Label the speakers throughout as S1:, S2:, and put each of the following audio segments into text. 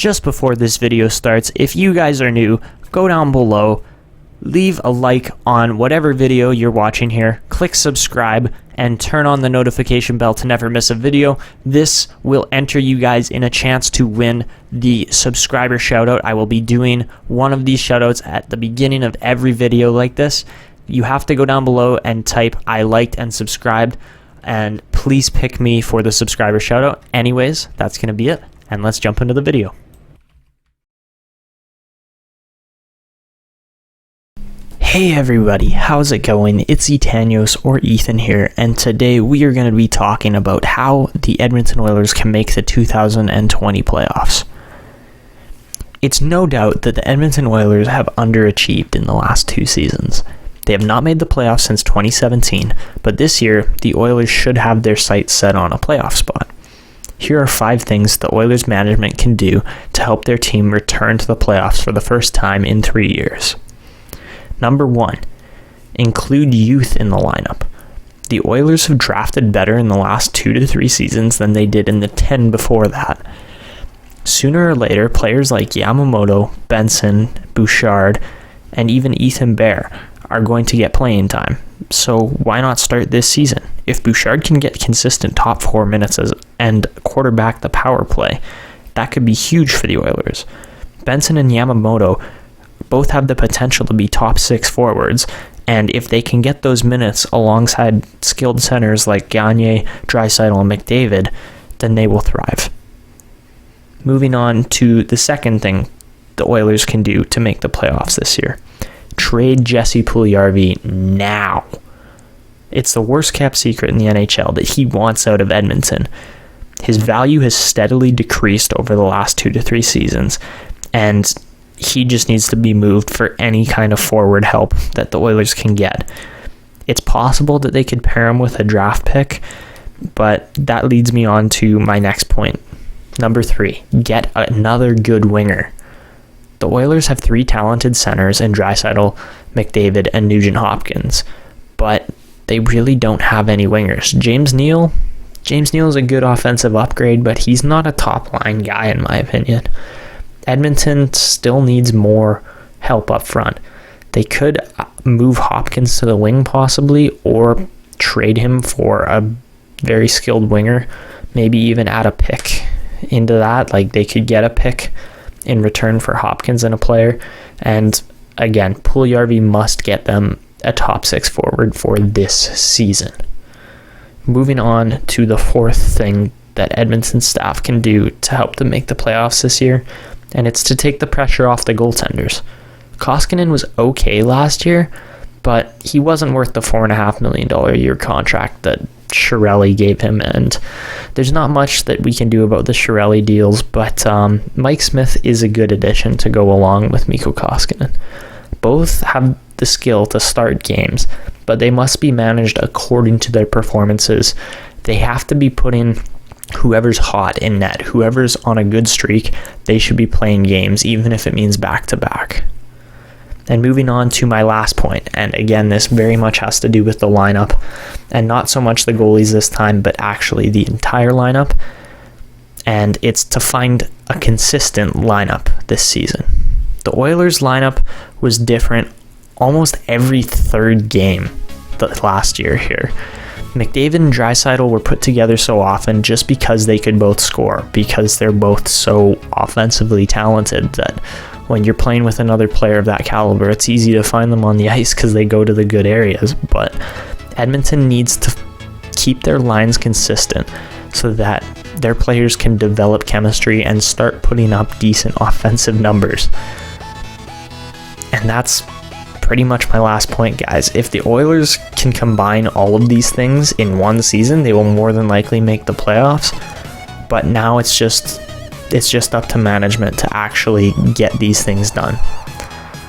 S1: just before this video starts, if you guys are new, go down below, leave a like on whatever video you're watching here, click subscribe, and turn on the notification bell to never miss a video. This will enter you guys in a chance to win the subscriber shoutout. I will be doing one of these shoutouts at the beginning of every video like this. You have to go down below and type "I liked and subscribed," and please pick me for the subscriber shoutout. Anyways, that's going to be it, and let's jump into the video. Hey everybody, how's it going? It's Etanyos or Ethan here, and today we are going to be talking about how the Edmonton Oilers can make the 2020 playoffs. It's no doubt that the Edmonton Oilers have underachieved in the last two seasons. They have not made the playoffs since 2017, but this year the Oilers should have their sights set on a playoff spot. Here are 5 things the Oilers management can do to help their team return to the playoffs for the first time in 3 years. Number 1, include youth in the lineup. The Oilers have drafted better in the last 2 to 3 seasons than they did in the 10 before that. Sooner or later, players like Yamamoto, Benson, Bouchard, and even Ethan Bear are going to get playing time. So why not start this season? If Bouchard can get consistent top 4 minutes and quarterback the power play, that could be huge for the Oilers. Benson and Yamamoto both have the potential to be top 6 forwards, and if they can get those minutes alongside skilled centers like Gagne, Draisaitl, and McDavid, then they will thrive. Moving on to the second thing the Oilers can do to make the playoffs this year. Trade Jesse Puljujarvi now. It's the worst kept secret in the NHL that he wants out of Edmonton. His value has steadily decreased over the last 2 to 3 seasons, and he just needs to be moved for any kind of forward help that the Oilers can get. It's possible that they could pair him with a draft pick, but that leads me on to my next point. Number 3, get another good winger. The Oilers have 3 talented centers in Draisaitl, McDavid, and Nugent-Hopkins, but they really don't have any wingers. James Neal is a good offensive upgrade, but he's not a top-line guy in my opinion. Edmonton still needs more help up front. They could move Hopkins to the wing possibly, or trade him for a very skilled winger, maybe even add a pick into that. Like, they could get a pick in return for Hopkins and a player. And again, Puljujarvi must get them a top 6 forward for this season. Moving on to the 4th thing that Edmonton staff can do to help them make the playoffs this year, and it's to take the pressure off the goaltenders. Koskinen was okay last year, but he wasn't worth the $4.5 million a year contract that Chiarelli gave him, and there's not much that we can do about the Chiarelli deals, but Mike Smith is a good addition to go along with Mikko Koskinen. Both have the skill to start games, but they must be managed according to their performances. They have to be putting whoever's hot in net, whoever's on a good streak, they should be playing games, even if it means back-to-back. And moving on to my last point, and again, this very much has to do with the lineup, and not so much the goalies this time, but actually the entire lineup, and it's to find a consistent lineup this season. The Oilers lineup was different almost every 3rd game last year here. McDavid and Draisaitl were put together so often just because they could both score, because they're both so offensively talented that when you're playing with another player of that caliber, it's easy to find them on the ice because they go to the good areas. But Edmonton needs to keep their lines consistent so that their players can develop chemistry and start putting up decent offensive numbers. And that's pretty much my last point, guys. If the Oilers can combine all of these things in one season, they will more than likely make the playoffs. But now it's just up to management to actually get these things done.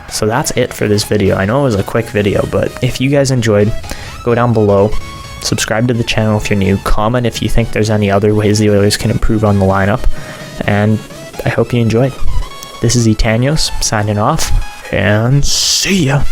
S1: So that's it for this video. I know it was a quick video, but if you guys enjoyed, go down below, subscribe to the channel if you're new, comment if you think there's any other ways the Oilers can improve on the lineup, and I hope you enjoyed. This is Etanyos signing off, and see ya.